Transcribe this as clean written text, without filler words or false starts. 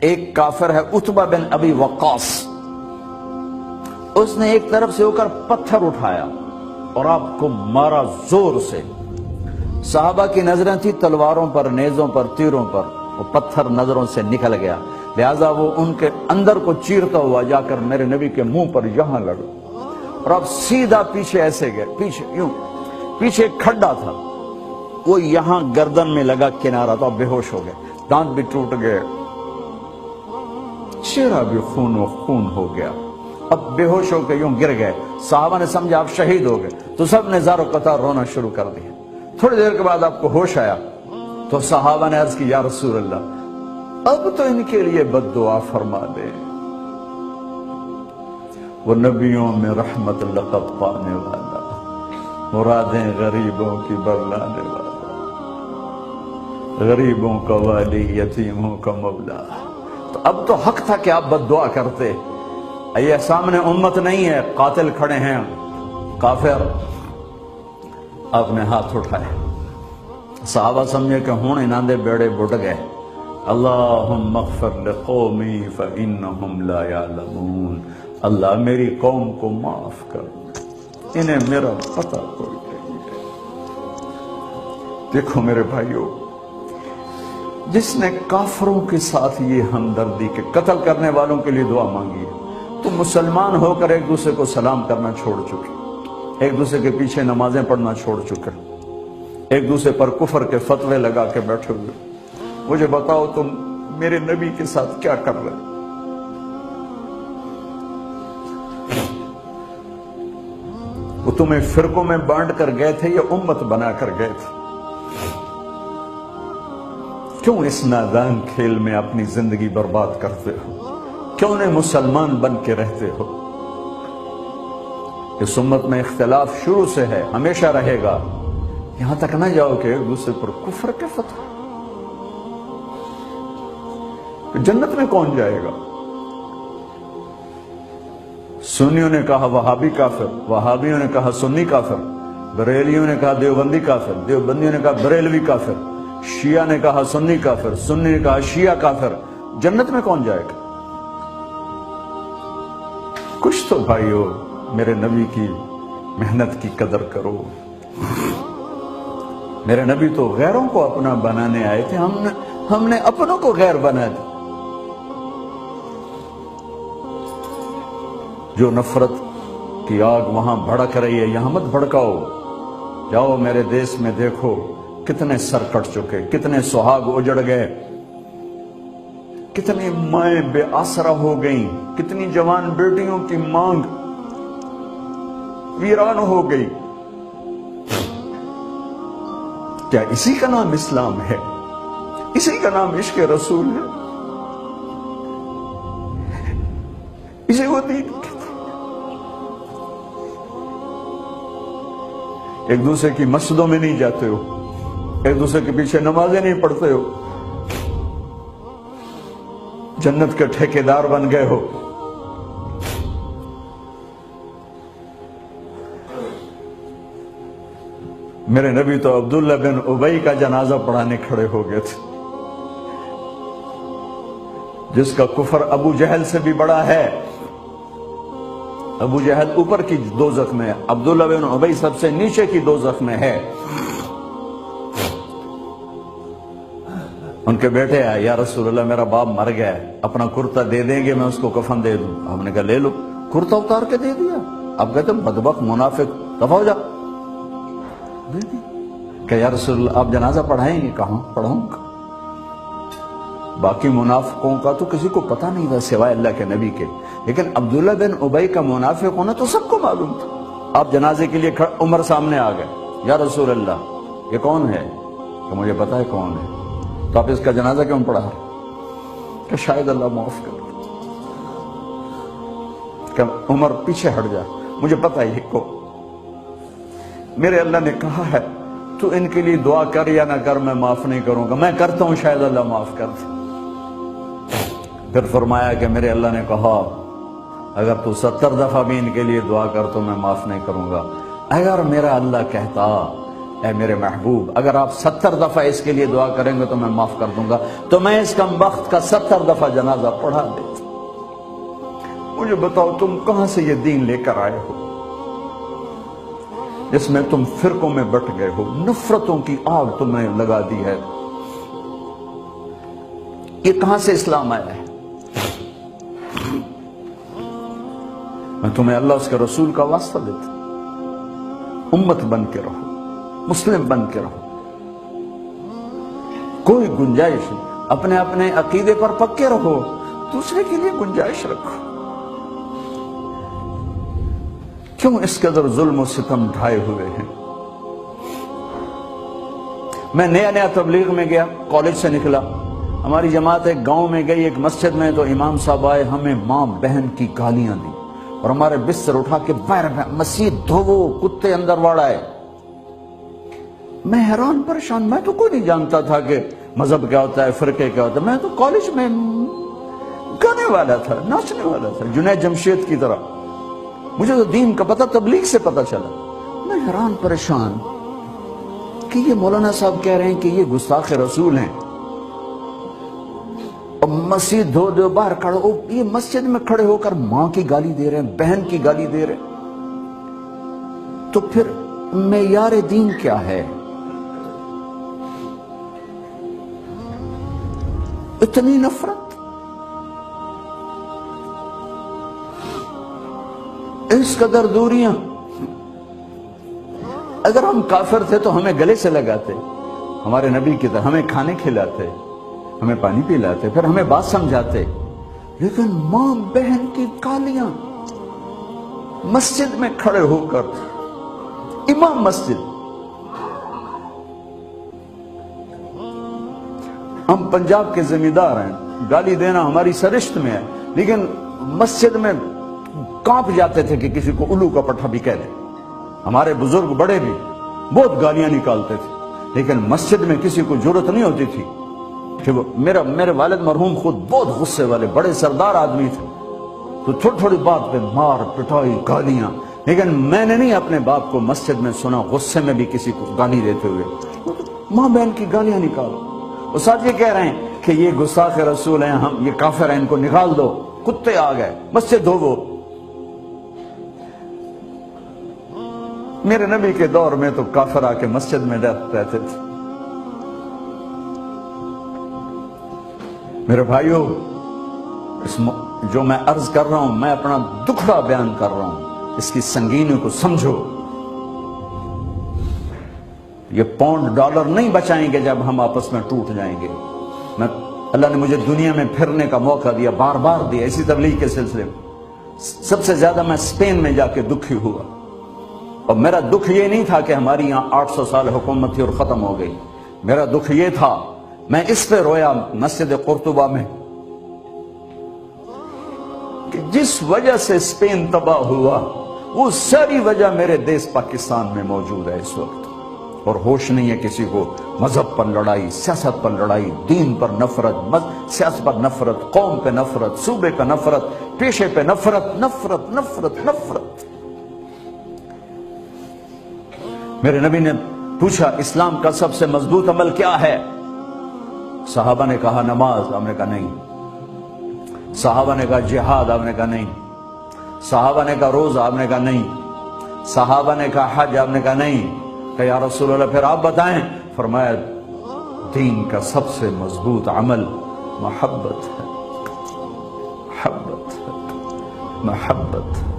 ایک کافر ہے عتبہ بن ابی وقاص، اس نے ایک طرف سے ہو کر پتھر اٹھایا اور آپ کو مارا زور سے۔ صحابہ کی نظریں تھی تلواروں پر، نیزوں پر، تیروں پر، وہ پتھر نظروں سے نکل گیا، لہذا وہ ان کے اندر کو چیرتا ہوا جا کر میرے نبی کے منہ پر یہاں لگا، اور اب سیدھا پیچھے ایسے گئے، پیچھے یوں، پیچھے ایک کھڈا تھا، وہ یہاں گردن میں لگا کنارہ، تو اب بے ہوش ہو گئے، دانت بھی ٹوٹ گئے، چہرہ بھی خون و خون ہو گیا، اب بے ہوش ہو کے یوں گر گئے۔ صحابہ نے سمجھا آپ شہید ہو گئے، تو سب نے زار و قطار رونا شروع کر دیا۔ تھوڑی دیر کے بعد آپ کو ہوش آیا تو صحابہ نے عرض کی یا رسول اللہ اب تو ان کے لیے بد دعا فرما دے، وہ نبیوں میں رحمت لقب پانے والا، مرادیں غریبوں کی برلانے والا، غریبوں کا والی، یتیموں کا مولا۔ تو اب تو حق تھا کہ آپ بد دعا کرتے۔ یہ سامنے امت نہیں ہے، قاتل کھڑے ہیں، کافر۔ آپ نے ہاتھ اٹھائے، صحابہ سمجھے کہ ہوں انہاں دے بیڑے بڑھ گئے۔ اللہم اغفر لقومی فإنہم لا یعلمون، اللہ میری قوم کو معاف کر، انہیں میرا پتہ کوئی نہیں ہے۔ دیکھو میرے بھائیو، جس نے کافروں کے ساتھ یہ ہمدردی کے قتل کرنے والوں کے لیے دعا مانگی ہے، تو مسلمان ہو کر ایک دوسرے کو سلام کرنا چھوڑ چکے، ایک دوسرے کے پیچھے نمازیں پڑھنا چھوڑ چکے، ایک دوسرے پر کفر کے فتوے لگا کے بیٹھے ہوئے۔ مجھے بتاؤ تم میرے نبی کے ساتھ کیا کر رہے؟ وہ تمہیں فرقوں میں بانٹ کر گئے تھے یا امت بنا کر گئے تھے؟ کیوں اس نادان کھیل میں اپنی زندگی برباد کرتے ہو؟ کیوں نے مسلمان بن کے رہتے ہو؟ اس امت میں اختلاف شروع سے ہے، ہمیشہ رہے گا، یہاں تک نہ جاؤ کہ ایک دوسرے پر کفر کے فتوے۔ جنت میں کون جائے گا؟ سنیوں نے کہا وہابی کافر، وہابیوں نے کہا سنی کافر، بریلیوں نے کہا دیوبندی کافر، دیوبندیوں نے کہا بریلوی کافر، شیعہ نے کہا سنی کافر، سنی نے کہا شیعہ کافر۔ جنت میں کون جائے گا؟ کچھ تو بھائیو میرے نبی کی محنت کی قدر کرو۔ میرے نبی تو غیروں کو اپنا بنانے آئے تھے، ہم نے اپنوں کو غیر بنا دیا۔ جو نفرت کی آگ وہاں بھڑک رہی ہے یہاں مت بھڑکاؤ۔ جاؤ میرے دیس میں دیکھو کتنے سر کٹ چکے، کتنے سہاگ اجڑ گئے، کتنی مائیں بے آسرا ہو گئیں، کتنی جوان بیٹیوں کی مانگ ویران ہو گئی۔ کیا اسی کا نام اسلام ہے؟ اسی کا نام عشق رسول ہے؟ اسی کو دین کہتے ہیں؟ ایک دوسرے کی مسجدوں میں نہیں جاتے ہو، ایک دوسرے کے پیچھے نمازیں نہیں پڑھتے ہو، جنت کے ٹھیکیدار بن گئے ہو۔ میرے نبی تو عبداللہ بن ابی کا جنازہ پڑھانے کھڑے ہو گئے تھے، جس کا کفر ابو جہل سے بھی بڑا ہے۔ ابو جہل اوپر کی دوزخ میں ہے، عبداللہ بن ابی سب سے نیچے کی دوزخ میں ہے۔ ان کے بیٹے آئے، یا رسول اللہ میرا باپ مر گیا ہے، اپنا کرتا دے دیں گے میں اس کو کفن دے دوں؟ ہم نے کہا لے لو۔ کرتا اتار کے دے دیا۔ اب کہتے بدبخت منافق دفع ہو جا، دے دی۔ کہ یا رسول اللہ آپ جنازہ پڑھائیں گے؟ کہاں پڑھاؤں گا؟ باقی منافقوں کا تو کسی کو پتہ نہیں تھا سوائے اللہ کے نبی کے، لیکن عبداللہ بن ابی کا منافق ہونا تو سب کو معلوم تھا۔ آپ جنازے کے لیے عمر سامنے آ گئے، یا رسول اللہ یہ کون ہے؟ کہ مجھے پتا ہے کون ہے، تو آپ اس کا جنازہ کیوں پڑھا؟ کہ شاید اللہ معاف کر۔ کہ عمر پیچھے ہٹ جا، مجھے پتا ہے کو، میرے اللہ نے کہا ہے تو ان کے لیے دعا کر یا نہ کر میں معاف نہیں کروں گا، میں کرتا ہوں شاید اللہ معاف کر دے۔ پھر فرمایا کہ میرے اللہ نے کہا اگر تو 70 دفعہ بھی ان کے لیے دعا کر تو میں معاف نہیں کروں گا۔ اگر میرا اللہ کہتا اے میرے محبوب اگر آپ 70 دفعہ اس کے لیے دعا کریں گے تو میں معاف کر دوں گا، تو میں اس کمبخت کا 70 دفعہ جنازہ پڑھا دیتا۔ مجھے بتاؤ تم کہاں سے یہ دین لے کر آئے ہو جس میں تم فرقوں میں بٹ گئے ہو، نفرتوں کی آگ تم نے لگا دی ہے، یہ کہاں سے اسلام آیا ہے؟ میں تمہیں اللہ اس کے رسول کا واسطہ دیتا، امت بن کے رہو، مسلم بن کے رہو، کوئی گنجائش نہیں، اپنے اپنے عقیدے پر پکے رہو، دوسرے کے لیے گنجائش رکھو۔ کیوں اس قدر ظلم و ستم ڈھائے ہوئے ہیں؟ میں نیا تبلیغ میں گیا، کالج سے نکلا، ہماری جماعت ایک گاؤں میں گئی، ایک مسجد میں، تو امام صاحب آئے، ہمیں ماں بہن کی گالیاں دی اور ہمارے بستر اٹھا کے باہر مسجد دھوو، کتے اندر واڑائے۔ میں حیران پریشان، میں تو کوئی نہیں جانتا تھا کہ مذہب کیا ہوتا ہے، فرقے کیا ہوتا ہے، میں تو کالج میں گانے والا تھا، ناچنے والا تھا، جنید جمشید کی طرح، مجھے تو دین کا پتہ تبلیغ سے پتہ چلا۔ میں حیران پریشان کہ یہ مولانا صاحب کہہ رہے ہیں کہ یہ گستاخ رسول ہیں، اور مسجد دھو دو باہر کھڑے ہو، یہ مسجد میں کھڑے ہو کر ماں کی گالی دے رہے ہیں، بہن کی گالی دے رہے ہیں، تو پھر معیار دین کیا ہے؟ اتنی نفرت، اس قدر دوریاں۔ اگر ہم کافر تھے تو ہمیں گلے سے لگاتے، ہمارے نبی کی طرح ہمیں کھانے کھلاتے، ہمیں پانی پلاتے، پھر ہمیں بات سمجھاتے، لیکن ماں بہن کی گالیاں، مسجد میں کھڑے ہو کر، امام مسجد۔ ہم پنجاب کے زمیندار ہیں، گالی دینا ہماری سرشت میں ہے، لیکن مسجد میں کانپ جاتے تھے کہ کسی کو الو کا پٹھا بھی کہہ دیں۔ ہمارے بزرگ بڑے بھی بہت گالیاں نکالتے تھے، لیکن مسجد میں کسی کو جرت نہیں ہوتی تھی کہ وہ میرے والد مرحوم خود بہت غصے والے بڑے سردار آدمی تھے، تو تھوڑی تھوڑی بات پہ مار پٹائی گالیاں، لیکن میں نے نہیں اپنے باپ کو مسجد میں سنا غصے میں بھی کسی کو گالی دیتے ہوئے۔ ماں بہن کی گالیاں نکالو، وہ ساتھ یہ کہہ رہے ہیں کہ یہ گستاخ رسول ہیں، ہم یہ کافر ہیں، ان کو نکال دو، کتے آ گئے، مسجد دھوو۔ میرے نبی کے دور میں تو کافر آ کے مسجد میں رہتے تھے۔ میرے بھائیو، جو میں عرض کر رہا ہوں، میں اپنا دکھڑا بیان کر رہا ہوں، اس کی سنگینی کو سمجھو۔ یہ پاؤنڈ ڈالر نہیں بچائیں گے جب ہم آپس میں ٹوٹ جائیں گے۔ اللہ نے مجھے دنیا میں پھرنے کا موقع دیا، بار بار دیا، اسی تبلیغ کے سلسلے میں۔ سب سے زیادہ میں اسپین میں جا کے دکھی ہوا، اور میرا دکھ یہ نہیں تھا کہ ہماری یہاں 800 سال حکومت تھی اور ختم ہو گئی، میرا دکھ یہ تھا، میں اس پہ رویا مسجد قرطبہ میں کہ جس وجہ سے اسپین تباہ ہوا، وہ ساری وجہ میرے دیس پاکستان میں موجود ہے اس وقت، اور ہوش نہیں ہے کسی کو۔ مذہب پر لڑائی، سیاست پر لڑائی، دین پر نفرت، سیاست پر نفرت، قوم پہ نفرت، صوبے پہ نفرت، پیشے پہ نفرت، نفرت نفرت نفرت۔ میرے نبی نے پوچھا اسلام کا سب سے مضبوط عمل کیا ہے؟ صحابہ نے کہا نماز، آپ نے کہا نہیں۔ صحابہ نے کہا جہاد، آپ نے کہا نہیں۔ صحابہ نے کہا روزہ، آپ نے کہا نہیں۔ صحابہ نے کہا حج، آپ نے کہا نہیں۔ کہ یا رسول اللہ پھر آپ بتائیں؟ فرمایا دین کا سب سے مضبوط عمل محبت ہے، محبت ہے، محبت ہے۔